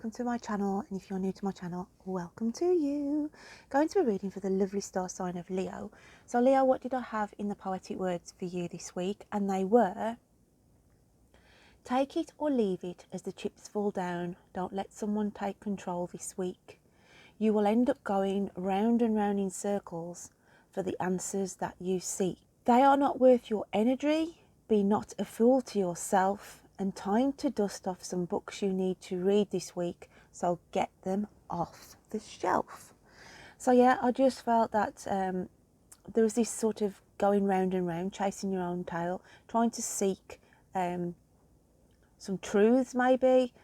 welcome to my channel, and if you're new to my channel, welcome to you. Going to be reading for the lovely star sign of Leo. So Leo, what did I have in the poetic words for you this week? And they were: take it or leave it as the chips fall down. Don't let someone take control this week. You will end up going round and round in circles for the answers that you seek. They are not worth your energy. Be not a fool to yourself. And time to dust off some books you need to read this week, so get them off the shelf. So yeah, I just felt that there was this sort of going round and round, chasing your own tail, trying to seek some truths maybe.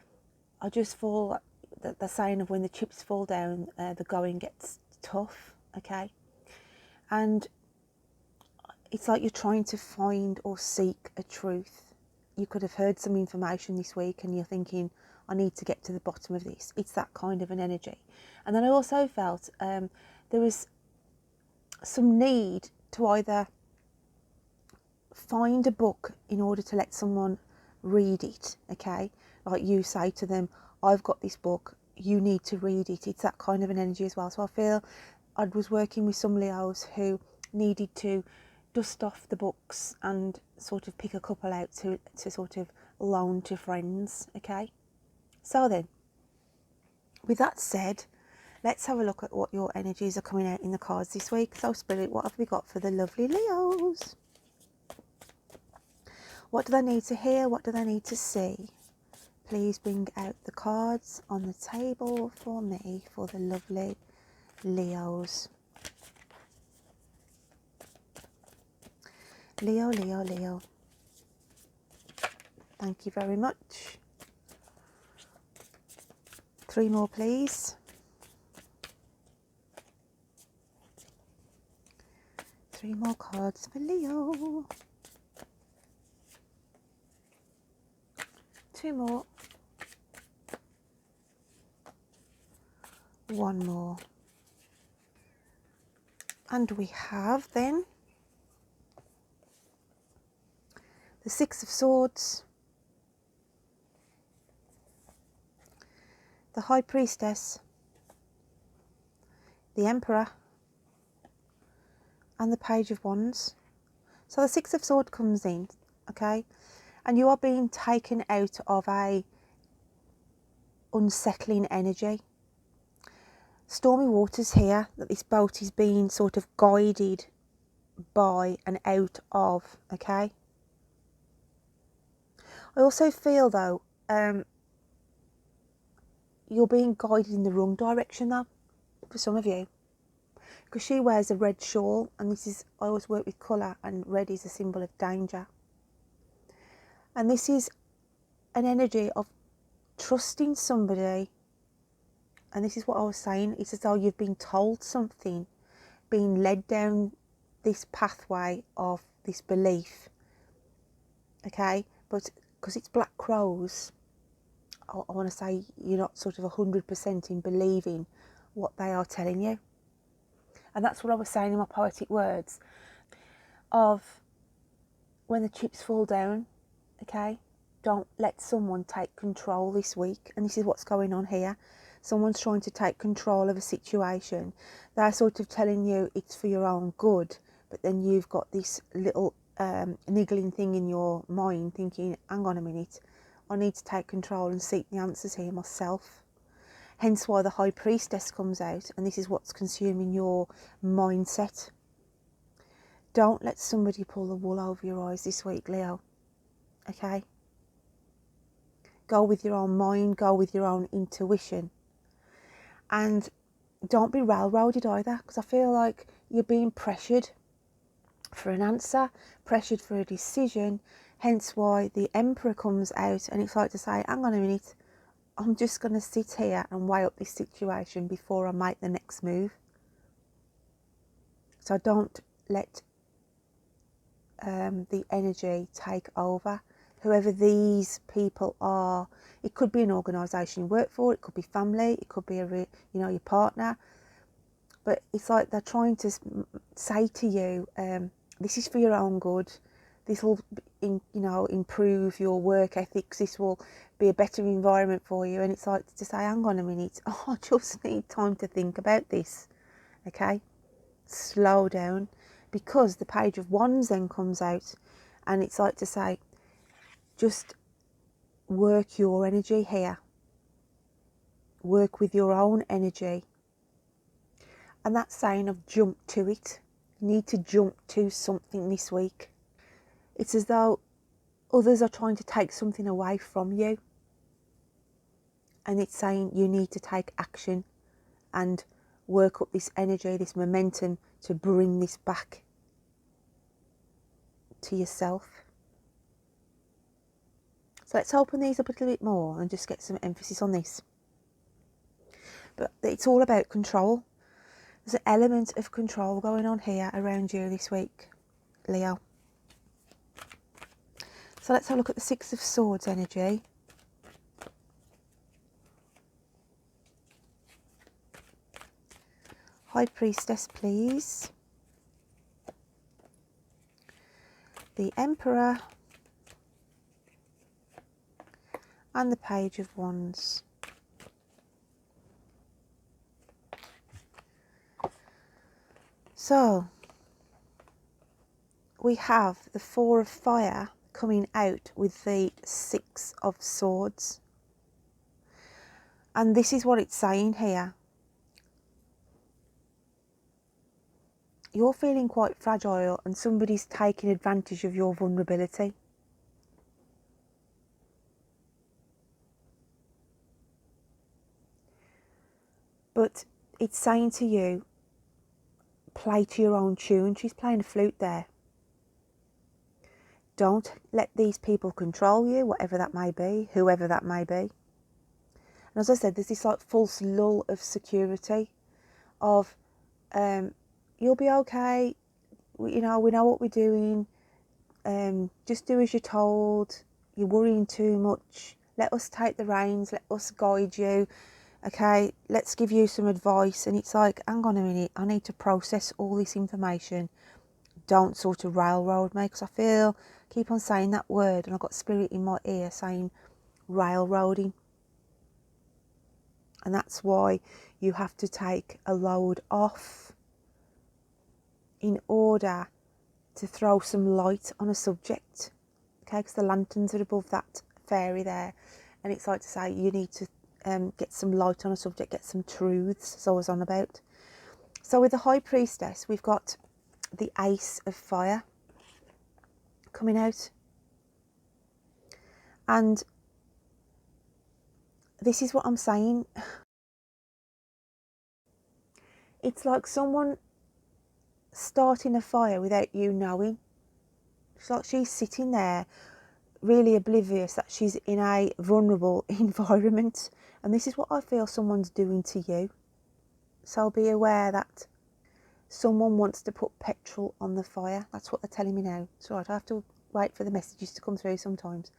I just feel that the saying of when the chips fall down, the going gets tough, okay? And it's like you're trying to find or seek a truth. You could have heard some information this week and you're thinking, I need to get to the bottom of this. It's that kind of an energy. And then I also felt there was some need to either find a book in order to let someone read it, okay? Like you say to them, I've got this book, you need to read it. It's that kind of an energy as well. So I feel I was working with some Leos who needed to dust off the books and sort of pick a couple out to sort of loan to friends, okay? So then, with that said, let's have a look at what your energies are coming out in the cards this week. So Spirit, what have we got for the lovely Leos? What do they need to hear? What do they need to see? Please bring out the cards on the table for me, for the lovely Leos. Leo, Leo, Leo. Thank you very much. 3 more, please. 3 more cards for Leo. 2 more. 1 more. And we have then the 6 of Swords, the High Priestess, the Emperor, and the Page of Wands. So the 6 of Swords comes in, okay, and you are being taken out of a unsettling energy. Stormy waters here, that this boat is being sort of guided by and out of, okay. I also feel though you're being guided in the wrong direction though, for some of you, because she wears a red shawl, and this is, I always work with colour, and red is a symbol of danger. And this is an energy of trusting somebody, and this is what I was saying, it's as though you've been told something, being led down this pathway of this belief, okay, but because it's Black Crows, I want to say you're not sort of 100% in believing what they are telling you. And that's what I was saying in my poetic words of when the chips fall down, okay, don't let someone take control this week. And this is what's going on here. Someone's trying to take control of a situation. They're sort of telling you it's for your own good, but then you've got this little niggling thing in your mind thinking, hang on a minute, I need to take control and seek the answers here myself. Hence why the High Priestess comes out, and this is what's consuming your mindset. Don't let somebody pull the wool over your eyes this week, Leo, okay? Go with your own mind, go with your own intuition. And don't be railroaded either, because I feel like you're being pressured for an answer, pressured for a decision, hence why the Emperor comes out, and it's like to say, hang on a minute, I'm just going to sit here and weigh up this situation before I make the next move. So don't let the energy take over. Whoever these people are, it could be an organisation you work for, it could be family, it could be your partner, but it's like they're trying to say to you, this is for your own good, this will improve your work ethics. This will be a better environment for you. And it's like to say, hang on a minute, I just need time to think about this. Okay, slow down, because the Page of Wands then comes out, and it's like to say, just work your energy here. Work with your own energy. And that's saying of jump to it. You need to jump to something this week. It's as though others are trying to take something away from you. And it's saying you need to take action and work up this energy, this momentum, to bring this back to yourself. So let's open these up a little bit more and just get some emphasis on this. But it's all about control. There's an element of control going on here around you this week, Leo. So let's have a look at the Six of Swords energy. High Priestess, please. The Emperor. And the Page of Wands. So, we have the Four of Fire coming out with the Six of Swords. And this is what it's saying here. You're feeling quite fragile and somebody's taking advantage of your vulnerability. But it's saying to you, play to your own tune. She's playing a flute there. Don't let these people control you, whatever that may be, whoever that may be. And as I said, there's this like false lull of security of you'll be okay, we know what we're doing, just do as you're told, you're worrying too much, let us take the reins, let us guide you, okay, let's give you some advice. And it's like, hang on a minute, I need to process all this information. Don't sort of railroad me, because I keep on saying that word and I've got spirit in my ear saying railroading. And that's why you have to take a load off in order to throw some light on a subject. Okay, because the lanterns are above that fairy there. And it's like to say, you need to get some light on a subject, get some truths, as I was on about. So with the High Priestess, we've got the Ace of Fire coming out. And this is what I'm saying. It's like someone starting a fire without you knowing. It's like she's sitting there really oblivious that she's in a vulnerable environment. And this is what I feel someone's doing to you. So be aware that someone wants to put petrol on the fire. That's what they're telling me now. It's all right, I have to wait for the messages to come through sometimes.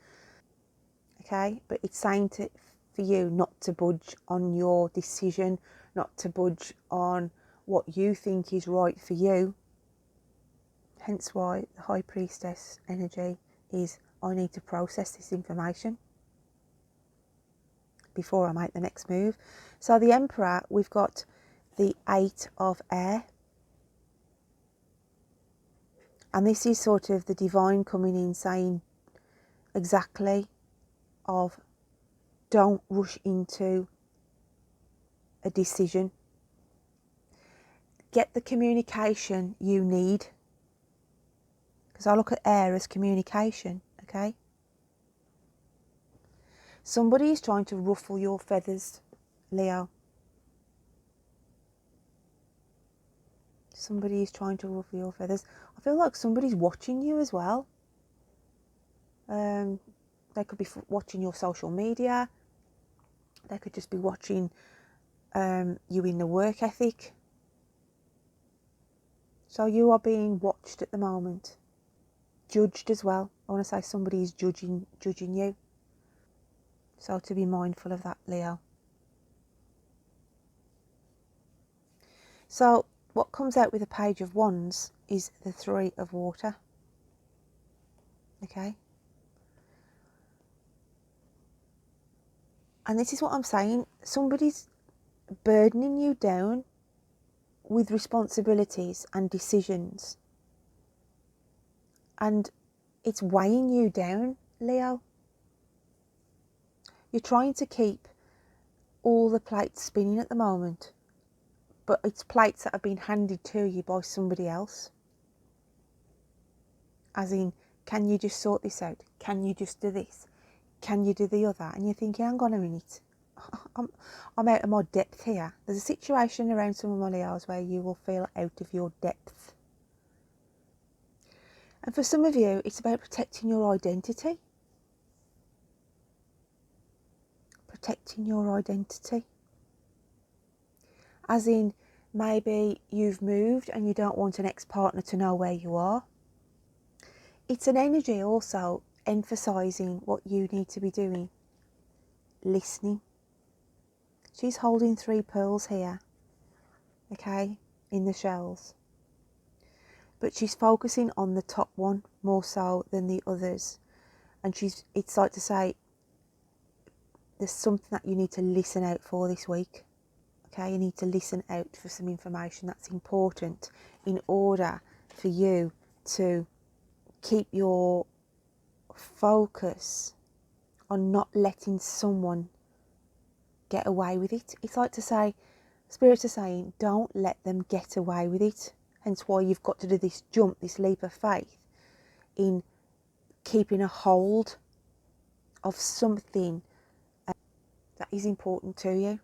Okay, but it's saying for you not to budge on your decision, not to budge on what you think is right for you. Hence why the High Priestess energy is, I need to process this information before I make the next move. So the Emperor, we've got the Eight of Air. And this is sort of the divine coming in saying exactly of don't rush into a decision. Get the communication you need. Because I look at air as communication, okay? Somebody is trying to ruffle your feathers, Leo. Somebody is trying to ruffle your feathers. I feel like somebody's watching you as well. They could be watching your social media. They could just be watching you in the work ethic. So you are being watched at the moment. Judged as well. I want to say somebody is judging you. So to be mindful of that, Leo. So what comes out with the Page of Wands is the Three of Water. okay? And this is what I'm saying. Somebody's burdening you down with responsibilities and decisions. And it's weighing you down, Leo. You're trying to keep all the plates spinning at the moment, but it's plates that have been handed to you by somebody else. As in, can you just sort this out? Can you just do this? Can you do the other? And you're thinking, hang on a minute, I'm out of my depth here. There's a situation around some of my Leos where you will feel out of your depth. And for some of you, it's about protecting your identity. Protecting your identity. As in, maybe you've moved and you don't want an ex-partner to know where you are. It's an energy also emphasising what you need to be doing. Listening. She's holding 3 pearls here, okay, in the shells. But she's focusing on the top one more so than the others. And it's like to say, there's something that you need to listen out for this week. Okay, you need to listen out for some information that's important in order for you to keep your focus on not letting someone get away with it. It's like to say, spirits are saying, don't let them get away with it. Hence why you've got to do this jump, this leap of faith in keeping a hold of something that is important to you.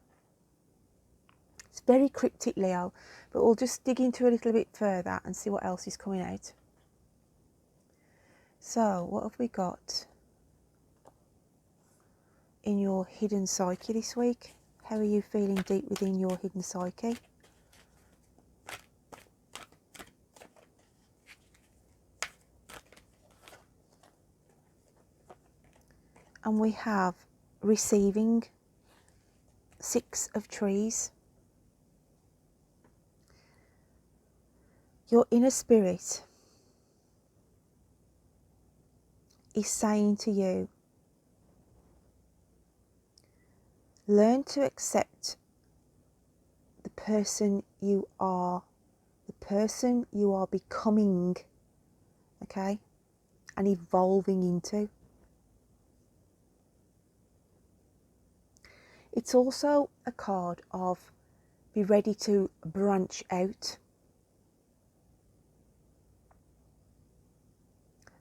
It's very cryptic, Leo, but we'll just dig into a little bit further and see what else is coming out. So, what have we got in your hidden psyche this week? How are you feeling deep within your hidden psyche? And we have receiving 6 of trees. Your inner spirit is saying to you, learn to accept the person you are becoming, okay, and evolving into. It's also a card of be ready to branch out.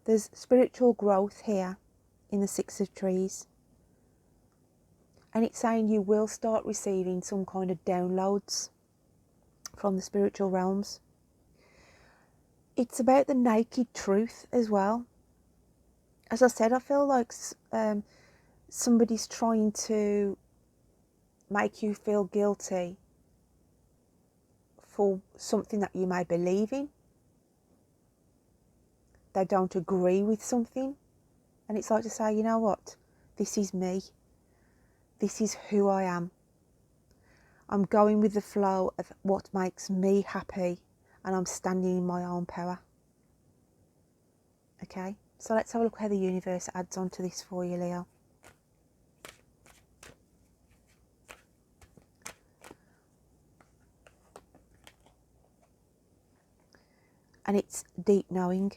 There's spiritual growth here in the 6 of trees. And it's saying you will start receiving some kind of downloads from the spiritual realms. It's about the naked truth as well. As I said, I feel like somebody's trying to make you feel guilty for something that you may believe in. They don't agree with something. And it's like to say, you know what? This is me. This is who I am. I'm going with the flow of what makes me happy, and I'm standing in my own power. Okay, so let's have a look how the universe adds on to this for you, Leo. And it's deep knowing.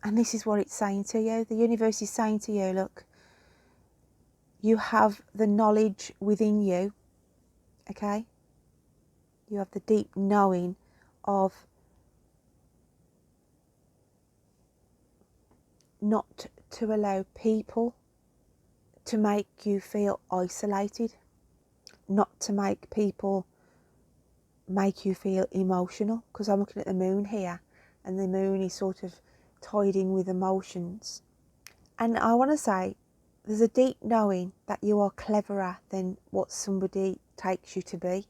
And this is what it's saying to you. The universe is saying to you, look, you have the knowledge within you, okay? You have the deep knowing of not to allow people to make you feel isolated, not to make people make you feel emotional, because I'm looking at the moon here, and the moon is sort of tied in with emotions. And I want to say, there's a deep knowing that you are cleverer than what somebody takes you to be.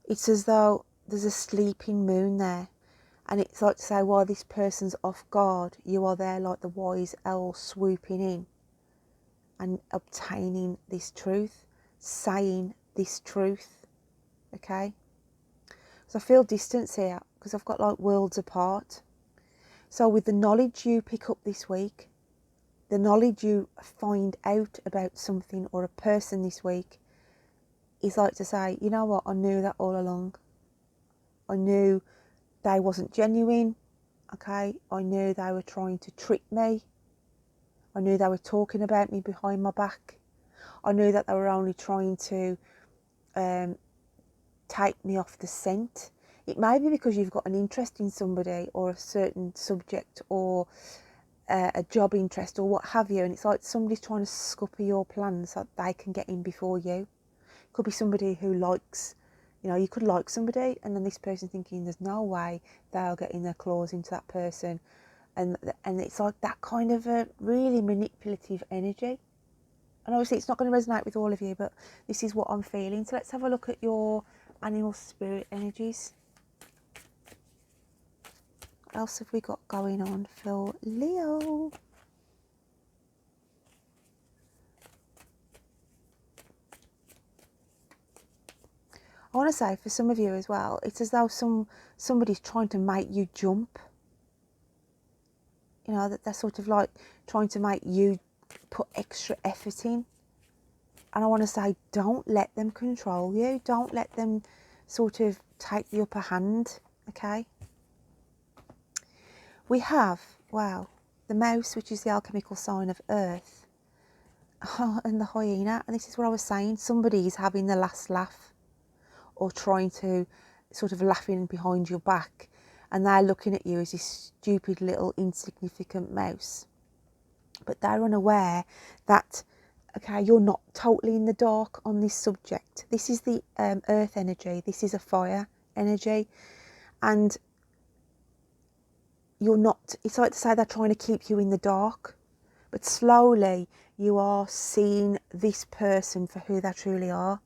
It's as though there's a sleeping moon there, and it's like to say, while this person's off guard, you are there like the wise owl swooping in and obtaining this truth, saying this truth, okay? So I feel distance here because I've got like worlds apart. So with the knowledge you pick up this week, the knowledge you find out about something or a person this week is like to say, you know what, I knew that all along. I knew they wasn't genuine, okay? I knew they were trying to trick me. I knew they were talking about me behind my back. I knew that they were only trying to take me off the scent. It may be because you've got an interest in somebody or a certain subject or a job interest or what have you, and it's like somebody's trying to scupper your plans so that they can get in before you. It could be somebody who likes, you know, you could like somebody and then this person thinking there's no way they'll get in their claws into that person, and it's like that kind of a really manipulative energy. And obviously it's not going to resonate with all of you, but this is what I'm feeling. So let's have a look at your animal spirit energies. What else have we got going on for Leo? I want to say for some of you as well, it's as though somebody's trying to make you jump. You know, that they're sort of like trying to make you put extra effort in. And I want to say, don't let them control you. Don't let them sort of take the upper hand, okay? We have, wow, the mouse, which is the alchemical sign of earth, and the hyena. And this is what I was saying. Somebody's having the last laugh or trying to sort of laughing behind your back. And they're looking at you as this stupid little insignificant mouse. But they're unaware that, okay, you're not totally in the dark on this subject. This is the earth energy. This is a fire energy. And you're not, it's like to say they're trying to keep you in the dark. But slowly you are seeing this person for who they truly are.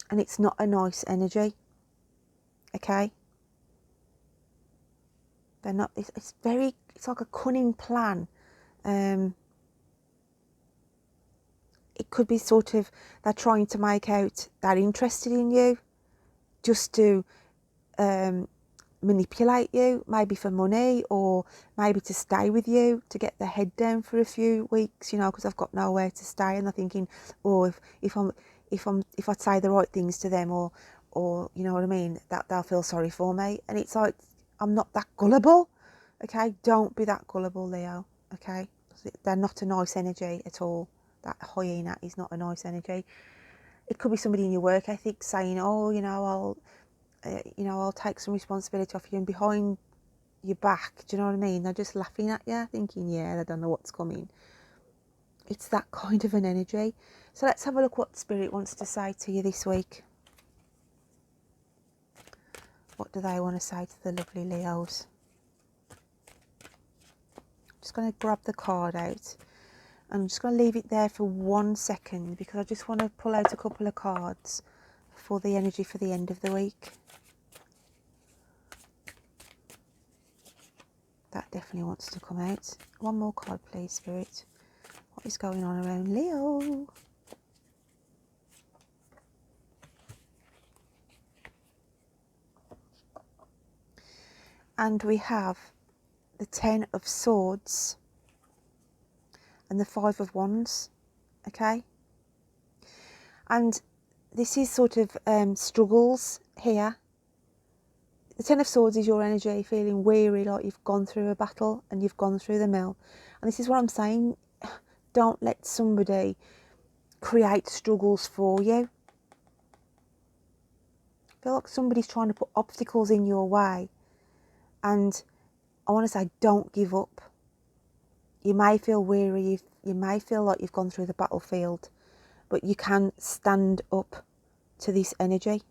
And it's not a nice energy. Okay? They're not, it's very, it's like a cunning plan. It could be sort of, they're trying to make out they're interested in you just to manipulate you, maybe for money or maybe to stay with you, to get their head down for a few weeks, you know, because I've got nowhere to stay, and they're thinking, oh, if I say the right things to them or you know what I mean, that they'll feel sorry for me. And it's like, I'm not that gullible, okay? Don't be that gullible, Leo, okay? They're not a nice energy at all. That hyena is not a nice energy. It could be somebody in your work ethic saying, oh, you know, I'll take some responsibility off you, and behind your back, do you know what I mean? They're just laughing at you, thinking, yeah, they don't know what's coming. It's that kind of an energy. So let's have a look what Spirit wants to say to you this week. What do they want to say to the lovely Leos? I'm just going to grab the card out. I'm just going to leave it there for 1 second because I just want to pull out a couple of cards for the energy for the end of the week. That definitely wants to come out. One more card, please, Spirit. What is going on around Leo? And we have the 10 of Swords and the 5 of Wands, okay? And this is sort of struggles here. The 10 of Swords is your energy, feeling weary, like you've gone through a battle and you've gone through the mill. And this is what I'm saying. Don't let somebody create struggles for you. I feel like somebody's trying to put obstacles in your way. And I want to say, don't give up. You may feel weary, you may feel like you've gone through the battlefield, but you can stand up to this energy.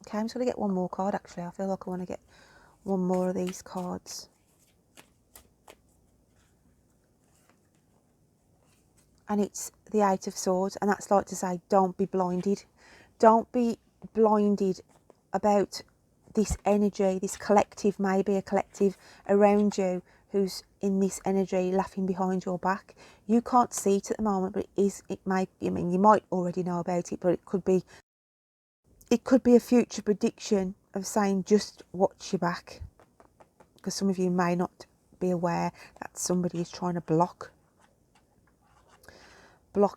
Okay, I'm just going to get one more card actually. I feel like I want to get one more of these cards. And it's the 8 of Swords, and that's like to say, don't be blinded. Don't be blinded about this energy, this collective, maybe a collective around you who's in this energy laughing behind your back. You can't see it at the moment, but it might, I mean, you might already know about it, but it could be a future prediction of saying, just watch your back, because some of you may not be aware that somebody is trying to block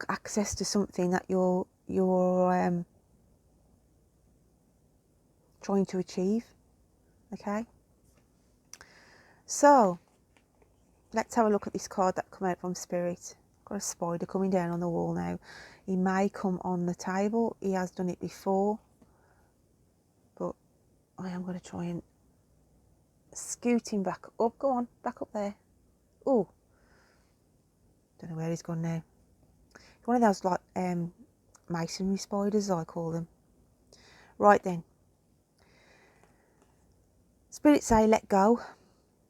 access to something that you're trying to achieve. Okay, so let's have a look at this card that come out from Spirit. Got a spider coming down on the wall now. He may come on the table. He has done it before, but I am going to try and scoot him back up. Go on, back up there. Oh, don't know where he's gone now. One of those like masonry spiders, I call them. Right then. Spirit say let go.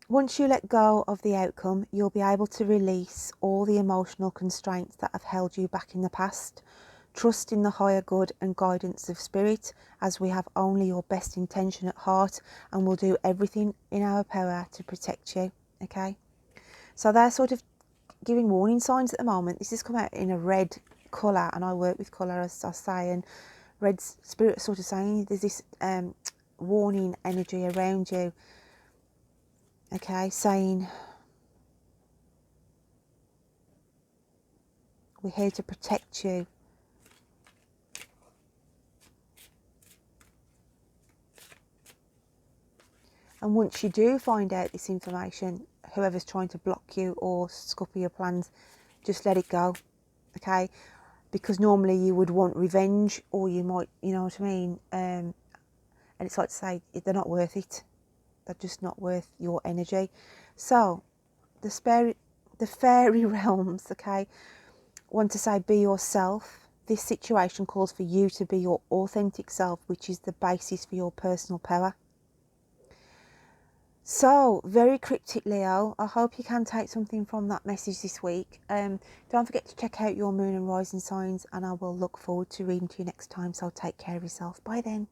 Once you let go of the outcome, you'll be able to release all the emotional constraints that have held you back in the past. Trust in the higher good and guidance of Spirit, as we have only your best intention at heart and will do everything in our power to protect you. Okay, so they're sort of giving warning signs at the moment. This has come out in a red colour, and I work with colour, as I say, and red Spirit sort of saying there's this warning energy around you. Okay, saying we're here to protect you. And once you do find out this information, whoever's trying to block you or scupper your plans, just let it go. Okay, because normally you would want revenge, or you might, you know what I mean, and it's like to say they're not worth it. They're just not worth your energy. So the fairy realms, okay, want to say be yourself. This situation calls for you to be your authentic self, which is the basis for your personal power. So, very cryptic, Leo. I hope you can take something from that message this week. Don't forget to check out your moon and rising signs, and I will look forward to reading to you next time. So take care of yourself. Bye then.